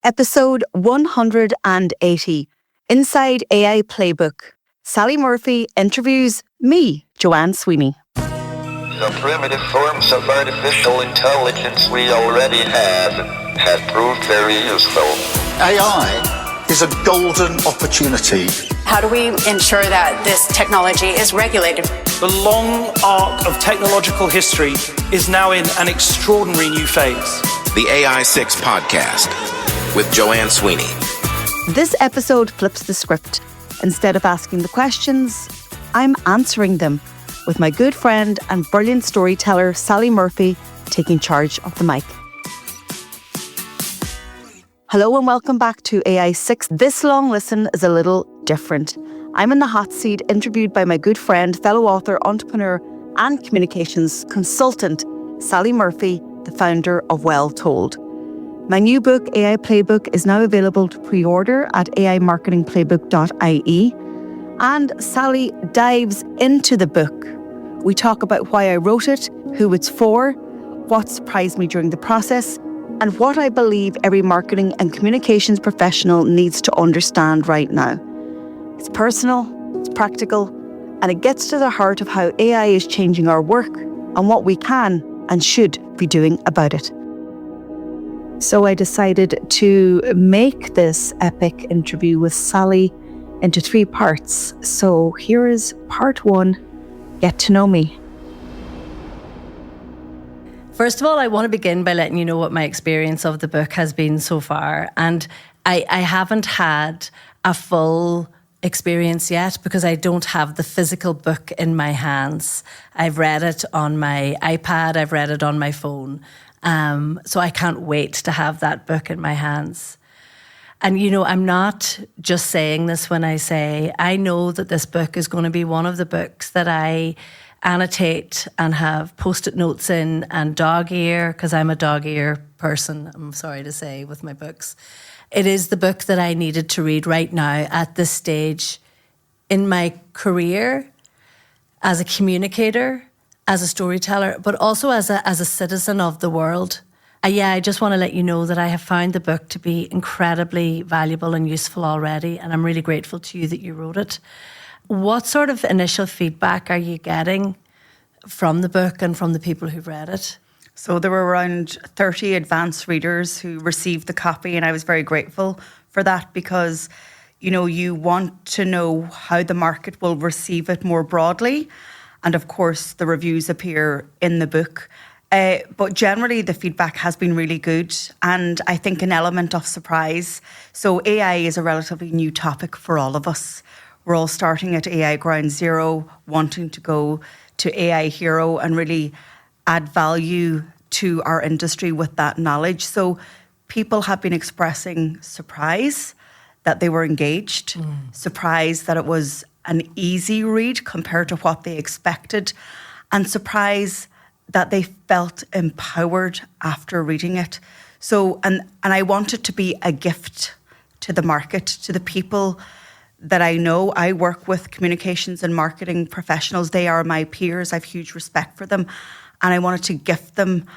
Episode 180, Inside AI Playbook. Sally Murphy interviews me, Joanne Sweeney. The primitive forms of artificial intelligence we already have proved very useful. AI is a golden opportunity. How do we ensure that this technology is regulated? The long arc of technological history is now in an extraordinary new phase. The AI 6 Podcast with Joanne Sweeney. This episode flips the script. Instead of asking the questions, I'm answering them with my good friend and brilliant storyteller, Sally Murphy, taking charge of the mic. Hello and welcome back to AI 6. This long listen is a little different. I'm in the hot seat, interviewed by my good friend, fellow author, entrepreneur and communications consultant, Sally Murphy, the founder of Welltold. My new book, AI Playbook, is now available to pre-order at aimarketingplaybook.ie. And Sally dives into the book. We talk about why I wrote it, who it's for, what surprised me during the process, and what I believe every marketing and communications professional needs to understand right now. It's personal, it's practical, and it gets to the heart of how AI is changing our work and what we can and should be doing about it. So I decided to make this epic interview with Sally into 3 parts. So here is part 1, Get to Know Me. First of all, I want to begin by letting you know what my experience of the book has been so far. And I haven't had a full experience yet because I don't have the physical book in my hands. I've read it on my iPad, I've read it on my phone. So I can't wait to have that book in my hands. And, you know, I'm not just saying this when I say, I know that this book is going to be one of the books that I annotate and have post-it notes in and dog ear, because I'm a dog ear person, I'm sorry to say, with my books. It is the book that I needed to read right now at this stage in my career as a communicator, as a storyteller, but also as a citizen of the world. I just want to let you know that I have found the book to be incredibly valuable and useful already, and I'm really grateful to you that you wrote it. What sort of initial feedback are you getting from the book and from the people who've read it? So there were around 30 advanced readers who received the copy, and I was very grateful for that because, you know, you want to know how the market will receive it more broadly. And of course, the reviews appear in the book. But generally, the feedback has been really good, and I think an element of surprise. So AI is a relatively new topic for all of us. We're all starting at AI ground zero, wanting to go to AI hero and really add value to our industry with that knowledge. So people have been expressing surprise that they were engaged, surprise that it was an easy read compared to what they expected, and surprise that they felt empowered after reading it. So, and I want it to be a gift to the market, to the people that I know. I work with communications and marketing professionals. They are my peers. I have huge respect for them. And I wanted to gift them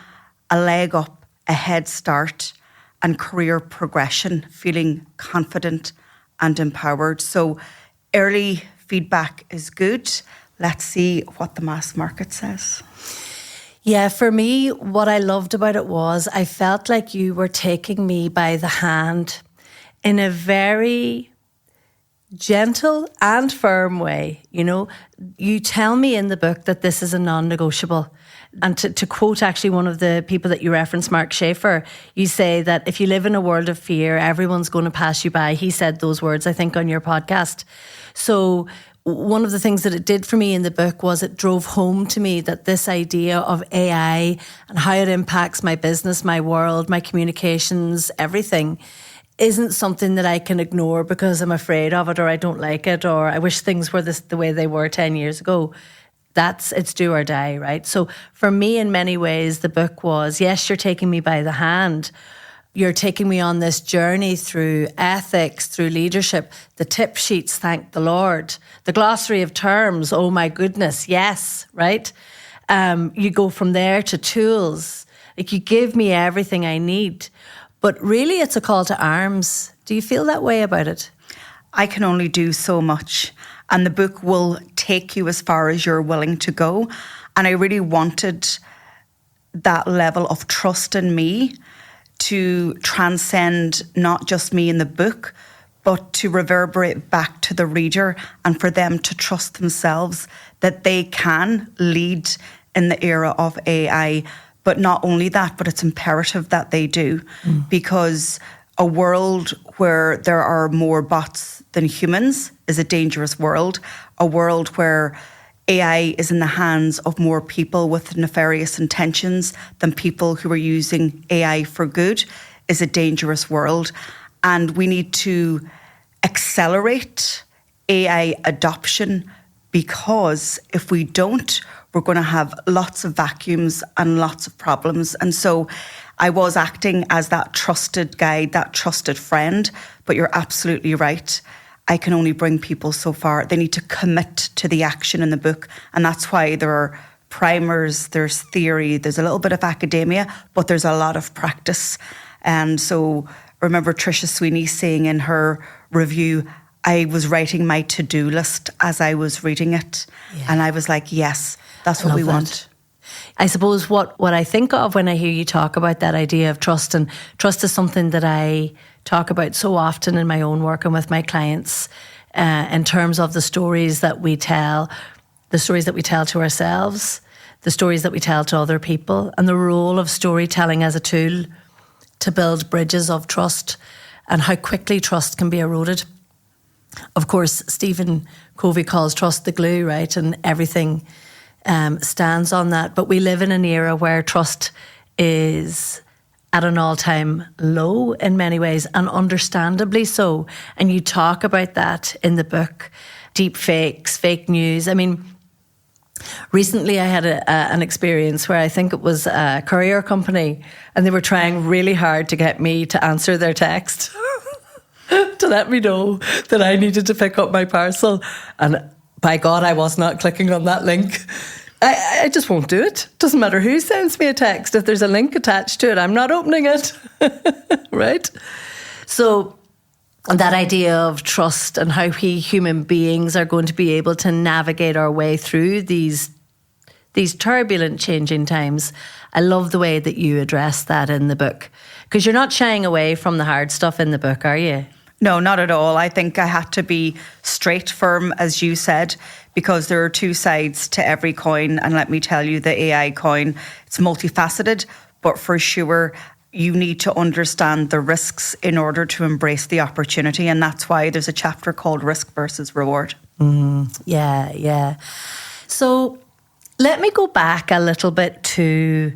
a leg up, a head start, and career progression, feeling confident and empowered. So early feedback is good. Let's see what the mass market says. Yeah, for me, what I loved about it was I felt like you were taking me by the hand in a very gentle and firm way. You know, you tell me in the book that this is a non-negotiable. And to quote actually one of the people that you referenced, Mark Schaefer, you say that if you live in a world of fear, everyone's going to pass you by. He said those words, I think, on your podcast. So one of the things that it did for me in the book was it drove home to me that this idea of AI and how it impacts my business, my world, my communications, everything, isn't something that I can ignore because I'm afraid of it or I don't like it or I wish things were the way they were 10 years ago. It's do or die, right? So for me, in many ways, the book was, yes, you're taking me by the hand. You're taking me on this journey through ethics, through leadership, the tip sheets, thank the Lord, the glossary of terms, oh my goodness, yes, right? You go from there to tools. Like you give me everything I need. But really, it's a call to arms. Do you feel that way about it? I can only do so much, and the book will take you as far as you're willing to go. And I really wanted that level of trust in me to transcend not just me in the book, but to reverberate back to the reader and for them to trust themselves that they can lead in the era of AI. But not only that, but it's imperative that they do, because a world where there are more bots than humans is a dangerous world. A world where AI is in the hands of more people with nefarious intentions than people who are using AI for good is a dangerous world. And we need to accelerate AI adoption, because if we don't, we're going to have lots of vacuums and lots of problems. And so I was acting as that trusted guide, that trusted friend, but you're absolutely right. I can only bring people so far. They need to commit to the action in the book. And that's why there are primers, there's theory, there's a little bit of academia, but there's a lot of practice. And so remember Tricia Sweeney saying in her review, I was writing my to-do list as I was reading it. Yeah. And I was like, yes, that's what we want. I suppose what I think of when I hear you talk about that idea of trust, and trust is something that I talk about so often in my own work and with my clients, in terms of the stories that we tell to ourselves, the stories that we tell to other people, and the role of storytelling as a tool to build bridges of trust and how quickly trust can be eroded. Of course, Stephen Covey calls trust the glue, right? And everything stands on that. But we live in an era where trust is at an all-time low in many ways, and understandably so. And you talk about that in the book, deep fakes, fake news. I mean, recently I had an experience where I think it was a courier company, and they were trying really hard to get me to answer their text to let me know that I needed to pick up my parcel. And by God, I was not clicking on that link. I just won't do it. Doesn't matter who sends me a text. If there's a link attached to it, I'm not opening it. Right? So that idea of trust and how we human beings are going to be able to navigate our way through these turbulent changing times. I love the way that you address that in the book, because you're not shying away from the hard stuff in the book, are you? No, not at all. I think I had to be straight, firm, as you said, because there are two sides to every coin. And let me tell you, the AI coin, it's multifaceted, but for sure, you need to understand the risks in order to embrace the opportunity. And that's why there's a chapter called Risk versus Reward. Yeah. So let me go back a little bit to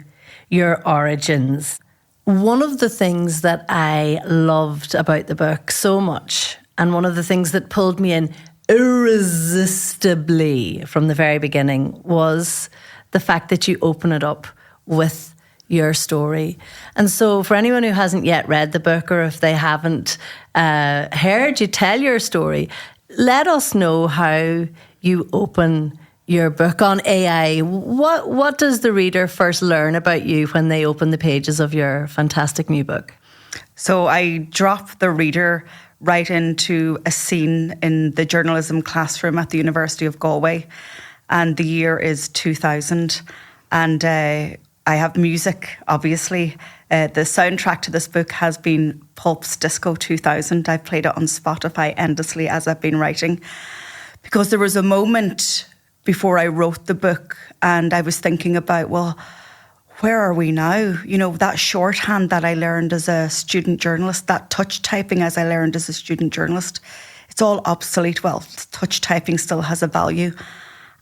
your origins. One of the things that I loved about the book so much, and one of the things that pulled me in irresistibly from the very beginning, was the fact that you open it up with your story. And so for anyone who hasn't yet read the book, or if they haven't heard you tell your story, let us know how you open your book on AI. What does the reader first learn about you when they open the pages of your fantastic new book? So I drop the reader right into a scene in the journalism classroom at the University of Galway. And the year is 2000. And I have music, obviously. The soundtrack to this book has been Pulp's Disco 2000. I've played it on Spotify endlessly as I've been writing. Because there was a moment before I wrote the book, and I was thinking about, well, where are we now? You know, that shorthand that I learned as a student journalist, that touch typing as I learned as a student journalist, it's all obsolete. Well, touch typing still has a value.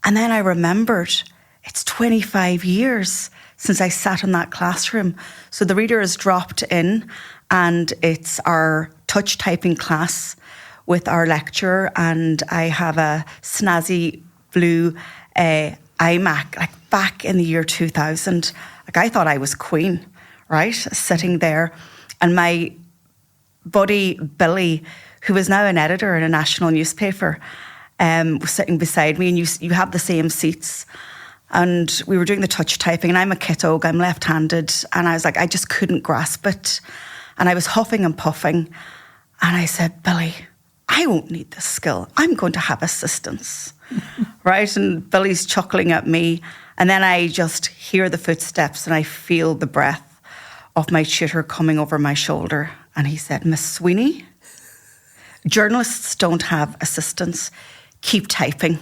And then I remembered it's 25 years since I sat in that classroom. So the reader is dropped in, and it's our touch typing class with our lecturer, and I have a snazzy blue iMac, like back in the year 2000. Like, I thought I was queen, right? Sitting there. And my buddy, Billy, who is now an editor in a national newspaper, was sitting beside me, and you have the same seats. And we were doing the touch typing, and I'm a kid oak, I'm left-handed. And I was like, I just couldn't grasp it. And I was huffing and puffing. And I said, Billy, I won't need this skill. I'm going to have assistance. Right? And Billy's chuckling at me. And then I just hear the footsteps and I feel the breath of my tutor coming over my shoulder. And he said, Miss Sweeney, journalists don't have assistants. Keep typing.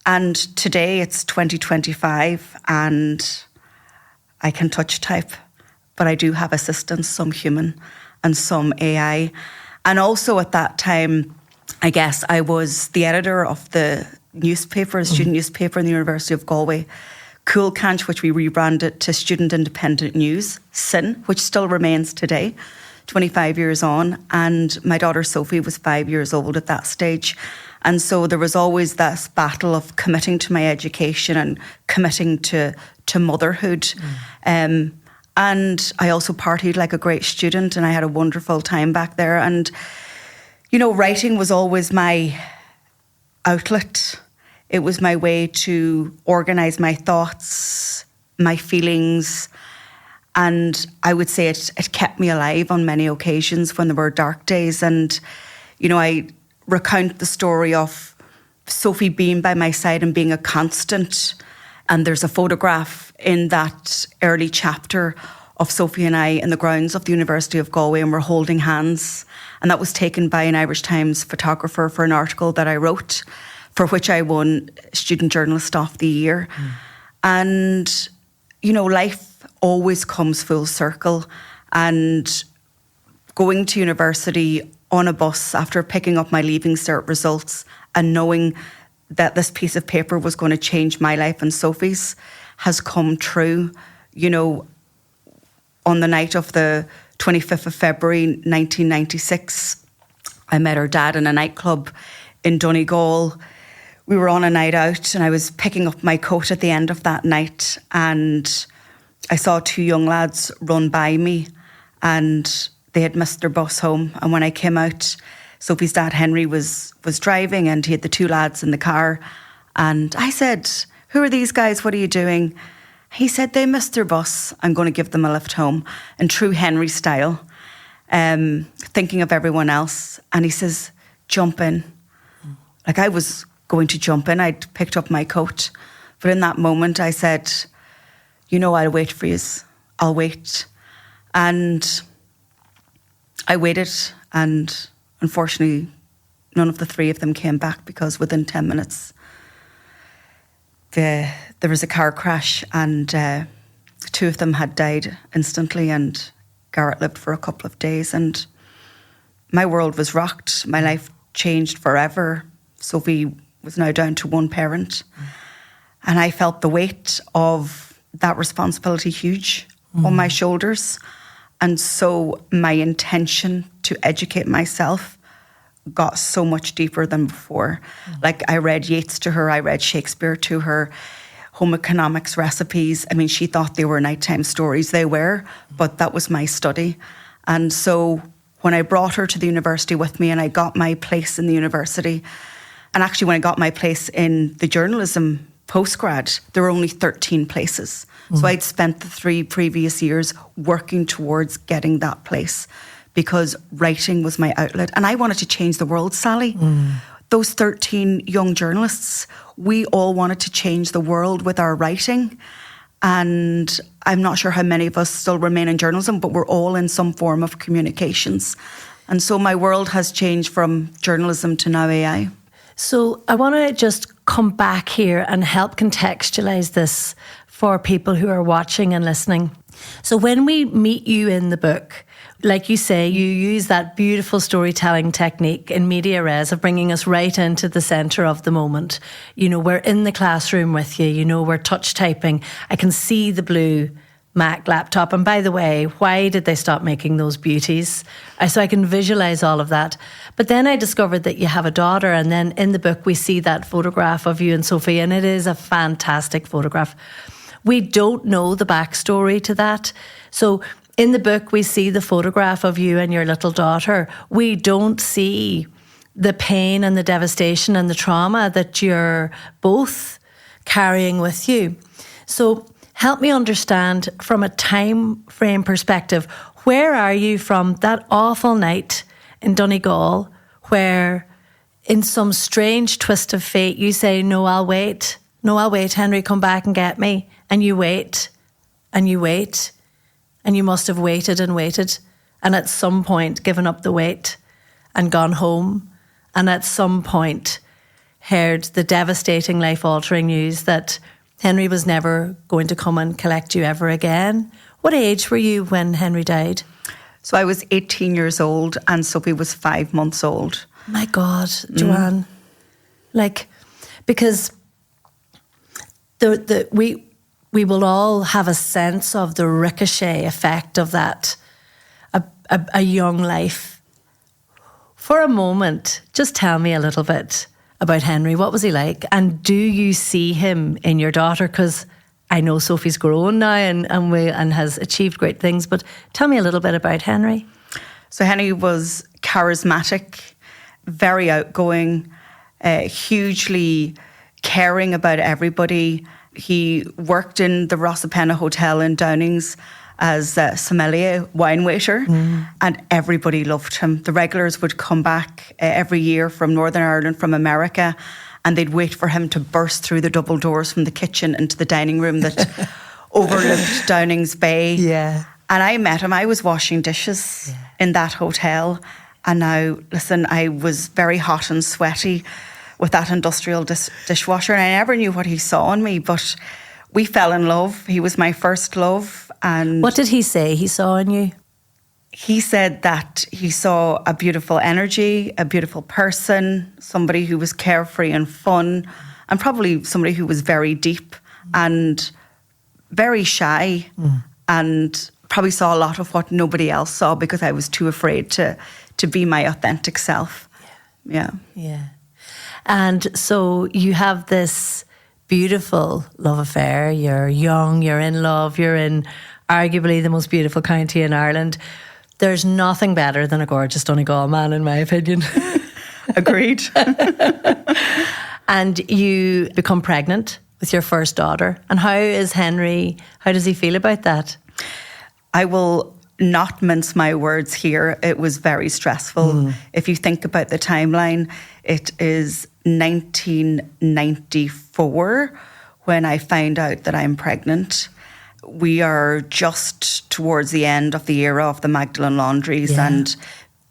And today it's 2025 and I can touch type, but I do have assistants, some human and some AI. And also at that time, I guess I was the editor of the newspaper, the student newspaper in the University of Galway, Cool Canch, which we rebranded to Student Independent News, SIN, which still remains today, 25 years on. And my daughter Sophie was 5 years old at that stage. And so there was always this battle of committing to my education and committing to motherhood. And I also partied like a great student and I had a wonderful time back there. And, you know, writing was always my outlet. It was my way to organise my thoughts, my feelings. And I would say it kept me alive on many occasions when there were dark days. And, you know, I recount the story of Sophie being by my side and being a constant. And there's a photograph in that early chapter of Sophie and I in the grounds of the University of Galway, and we're holding hands. And that was taken by an Irish Times photographer for an article that I wrote, for which I won Student Journalist of the Year. And, you know, life always comes full circle. And going to university on a bus after picking up my Leaving Cert results and knowing that this piece of paper was going to change my life and Sophie's has come true. You know, on the night of the 25th of February 1996, I met her dad in a nightclub in Donegal. We were on a night out and I was picking up my coat at the end of that night and I saw two young lads run by me and they had missed their bus home. And when I came out, Sophie's dad, Henry, was driving and he had the two lads in the car. And I said, who are these guys? What are you doing? He said, they missed their bus. I'm going to give them a lift home. In true Henry style, thinking of everyone else. And he says, jump in. Like I was going to jump in. I'd picked up my coat. But in that moment, I said, you know, I'll wait for you. I'll wait. And I waited, and unfortunately, none of the three of them came back because within 10 minutes, there was a car crash and two of them had died instantly and Garrett lived for a couple of days and my world was rocked. My life changed forever. Sophie was now down to one parent and I felt the weight of that responsibility huge on my shoulders. And so my intention to educate myself got so much deeper than before. Like I read Yeats to her, I read Shakespeare to her, home economics recipes. I mean, she thought they were nighttime stories. They were, but that was my study. And so when I brought her to the university with me and I got my place in the university, and actually when I got my place in the journalism postgrad, there were only 13 places. So I'd spent the 3 previous years working towards getting that place because writing was my outlet. And I wanted to change the world, Sally. Those 13 young journalists, we all wanted to change the world with our writing. And I'm not sure how many of us still remain in journalism, but we're all in some form of communications. And so my world has changed from journalism to now AI. So I want to just come back here and help contextualize this for people who are watching and listening. So when we meet you in the book, like you say, you use that beautiful storytelling technique in media res of bringing us right into the centre of the moment. You know, we're in the classroom with you, you know, we're touch typing. I can see the blue Mac laptop. And by the way, why did they stop making those beauties? So I can visualize all of that. But then I discovered that you have a daughter, and then in the book we see that photograph of you and Sophie, and it is a fantastic photograph. We don't know the backstory to that. So in the book we see the photograph of you and your little daughter. We don't see the pain and the devastation and the trauma that you're both carrying with you. So help me understand from a time frame perspective, Where are you from that awful night in Donegal where, in some strange twist of fate, you say, no, I'll wait. No, I'll wait, Henry, come back and get me. And you wait, and you wait, and you must have waited and waited, and at some point given up the wait and gone home, and at some point heard the devastating, life-altering news that Henry was never going to come and collect you ever again. What age were you when Henry died? So I was 18 years old and Sophie was 5 months old. My God, Joanne. Because we will all have a sense of the ricochet effect of that, a young life. For a moment, just tell me a little bit about Henry. What was he like? And do you see him in your daughter? Because I know Sophie's grown now and has achieved great things, but tell me a little bit about Henry. So Henry was charismatic, very outgoing, hugely caring about everybody. He worked in the Rosapenna Hotel in Downings as a sommelier, wine waiter, and everybody loved him. The regulars would come back every year from Northern Ireland, from America, and they'd wait for him to burst through the double doors from the kitchen into the dining room that overlooked Downings Bay. Yeah. And I met him. I was washing dishes in that hotel. And now, listen, I was very hot and sweaty with that industrial dishwasher, and I never knew what he saw in me, but we fell in love. He was my first love. And what did he say he saw in you? He said that he saw a beautiful energy, a beautiful person, somebody who was carefree and fun, and probably somebody who was very deep and very shy, and probably saw a lot of what nobody else saw because I was too afraid to be my authentic self. Yeah. And so you have this beautiful love affair. You're young, you're in love, you're in arguably the most beautiful county in Ireland. There's nothing better than a gorgeous Donegal man, in my opinion. Agreed. And you become pregnant with your first daughter. And how is Henry? How does he feel about that? I will not mince my words here. It was very stressful. If you think about the timeline, it is 1994 when I find out that I'm pregnant. We are just towards the end of the era of the Magdalene laundries and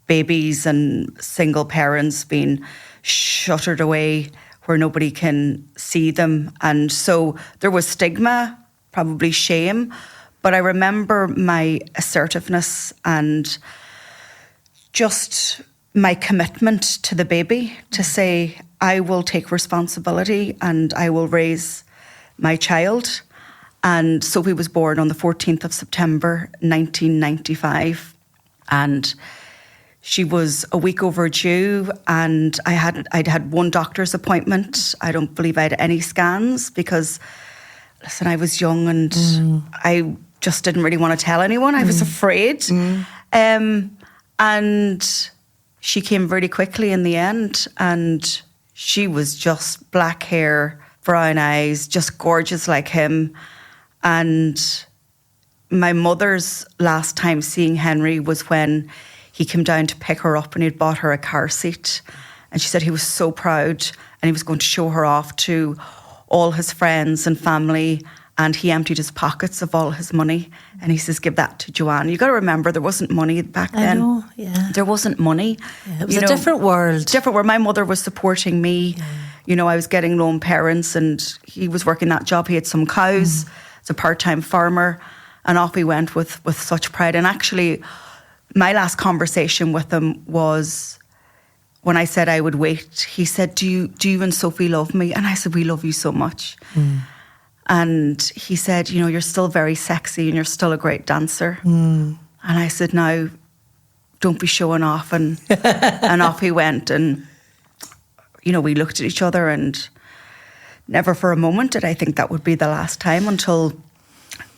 babies and single parents being shuttered away where nobody can see them. And so there was stigma, probably shame. But I remember my assertiveness and just my commitment to the baby to say, I will take responsibility and I will raise my child. And Sophie was born on the 14th of September, 1995. And she was a week overdue, and I'd had one doctor's appointment. I don't believe I had any scans because, listen, I was young and I just didn't really want to tell anyone. I was afraid. And she came really quickly in the end, and she was just black hair, brown eyes, just gorgeous like him. And my mother's last time seeing Henry was when he came down to pick her up and he'd bought her a car seat. And she said he was so proud and he was going to show her off to all his friends and family. And he emptied his pockets of all his money. And he says, give that to Joanne. You got to remember, there wasn't money back then. I know, yeah. There wasn't money. Yeah, it was a different world. Different world. My mother was supporting me. Yeah. You know, I was getting lone parents and he was working that job. He had some cows. As a part-time farmer. And off we went with such pride. And actually, my last conversation with him was when I said I would wait. He said, do you and Sophie love me? And I said, we love you so much. And he said, you know, you're still very sexy and you're still a great dancer. And I said, no, don't be showing off. And and off he went. And, you know, we looked at each other and never for a moment did I think that would be the last time until,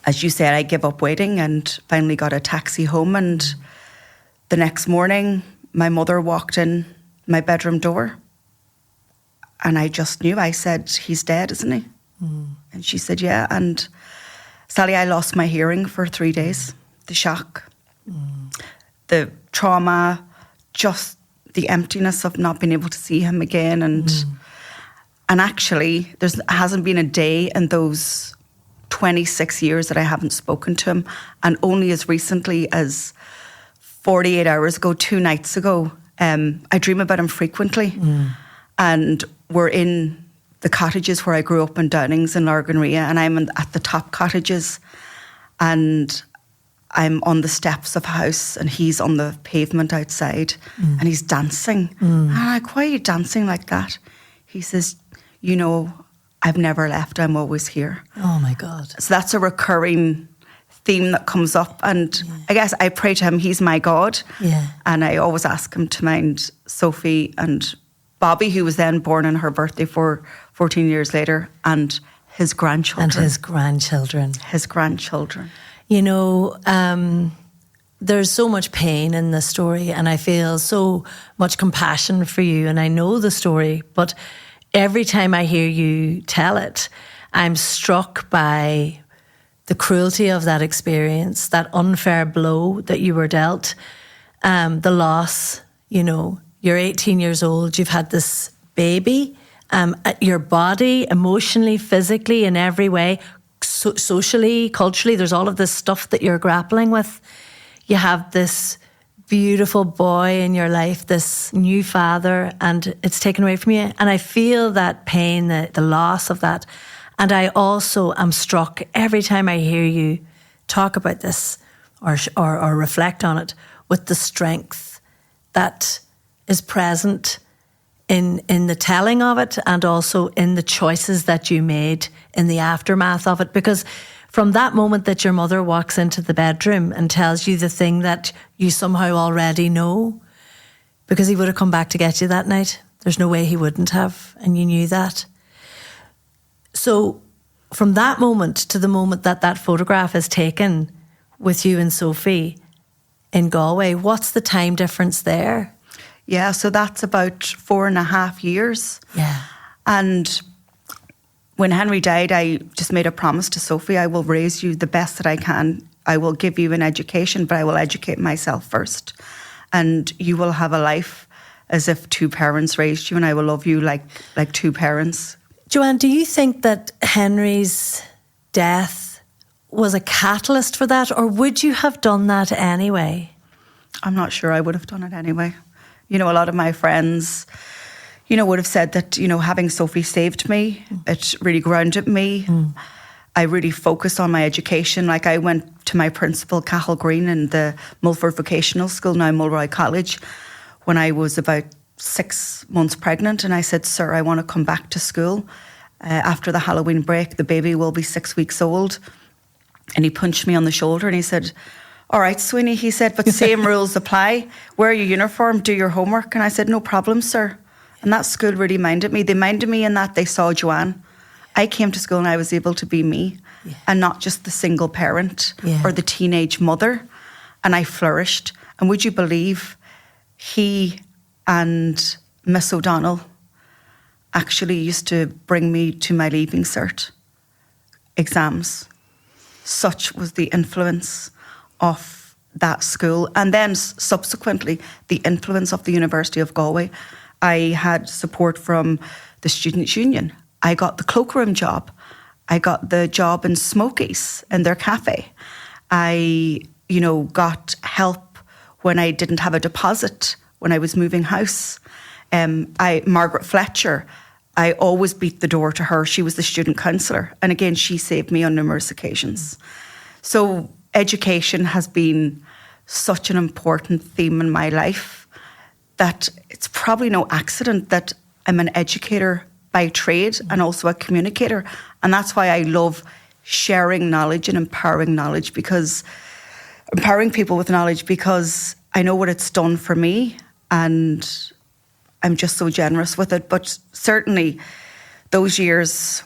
as you said, I gave up waiting and finally got a taxi home. And the next morning, my mother walked in my bedroom door. And I just knew. I said, he's dead, isn't he? And she said, yeah. And Sally, I lost my hearing for 3 days. The shock. the trauma, just the emptiness of not being able to see him again. And actually, there hasn't been a day in those 26 years that I haven't spoken to him. And only as recently as 48 hours ago, 2 nights ago, I dream about him frequently. And we're in the cottages where I grew up in Downings in Larganria, and I'm at the top cottages, and I'm on the steps of a house, and he's on the pavement outside, and he's dancing. And I'm like, why are you dancing like that? He says, you know, I've never left, I'm always here. Oh my God. So that's a recurring theme that comes up, and I guess I pray to him, he's my God. And I always ask him to mind Sophie and Bobby, who was then born on her birthday 14 years later, and his grandchildren. His grandchildren. You know, there's so much pain in this story, and I feel so much compassion for you, and I know the story, but every time I hear you tell it, I'm struck by the cruelty of that experience, that unfair blow that you were dealt, the loss. You know, you're 18 years old, you've had this baby, your body, emotionally, physically, in every way, socially, culturally, there's all of this stuff that you're grappling with. You have this beautiful boy in your life, this new father, and it's taken away from you. And I feel that pain, the loss of that. And I also am struck every time I hear you talk about this or reflect on it, with the strength that is present in the telling of it, and also in the choices that you made in the aftermath of it. Because from that moment that your mother walks into the bedroom and tells you the thing that you somehow already know, because he would have come back to get you that night. There's no way he wouldn't have, and you knew that. So from that moment to the moment that that photograph is taken with you and Sophie in Galway, what's the time difference there? Yeah, so that's about 4.5 years. Yeah. And when Henry died, I just made a promise to Sophie, I will raise you the best that I can. I will give you an education, but I will educate myself first. And you will have a life as if 2 parents raised you, and I will love you like 2 parents. Joanne, do you think that Henry's death was a catalyst for that, or would you have done that anyway? I'm not sure I would have done it anyway. You know, a lot of my friends, you know, would have said that, you know, having Sophie saved me. It really grounded me. I really focused on my education. Like, I went to my principal, Cathal Green, in the Mulford Vocational School, now Mulroy College, when I was about 6 months pregnant. And I said, sir, I want to come back to school. After the Halloween break, the baby will be 6 weeks old. And he punched me on the shoulder and he said, all right, Sweeney, he said, but same rules apply. Wear your uniform, do your homework. And I said, no problem, sir. And that school really minded me. They minded me in that they saw Joanne. I came to school and I was able to be me, and not just the single parent or the teenage mother. And I flourished. And would you believe, he and Miss O'Donnell actually used to bring me to my leaving cert exams. Such was the influence of that school. And then subsequently, the influence of the University of Galway. I had support from the Students' Union. I got the cloakroom job. I got the job in Smokies, in their cafe. I, you know, got help when I didn't have a deposit, when I was moving house. Margaret Fletcher, I always beat the door to her. She was the student counsellor. And again, she saved me on numerous occasions. So education has been such an important theme in my life that it's probably no accident that I'm an educator by trade and also a communicator. And that's why I love sharing knowledge and empowering knowledge, because empowering people with knowledge, because I know what it's done for me and I'm just so generous with it. But certainly those years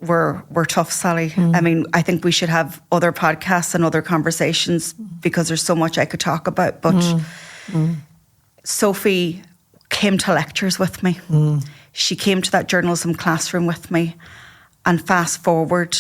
were tough, Sally. I mean, I think we should have other podcasts and other conversations because there's so much I could talk about. But Sophie came to lectures with me. She came to that journalism classroom with me. And fast forward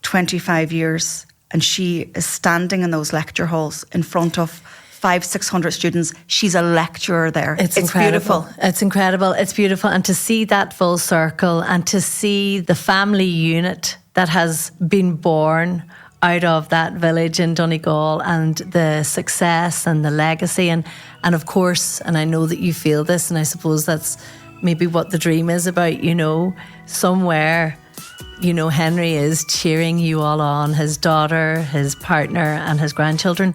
25 years, and she is standing in those lecture halls in front of 500-600 students. She's a lecturer there. It's incredible. Beautiful. It's incredible. It's beautiful. And to see that full circle and to see the family unit that has been born out of that village in Donegal and the success and the legacy and of course, and I know that you feel this, and I suppose that's maybe what the dream is about, somewhere, Henry is cheering you all on, his daughter, his partner and his grandchildren.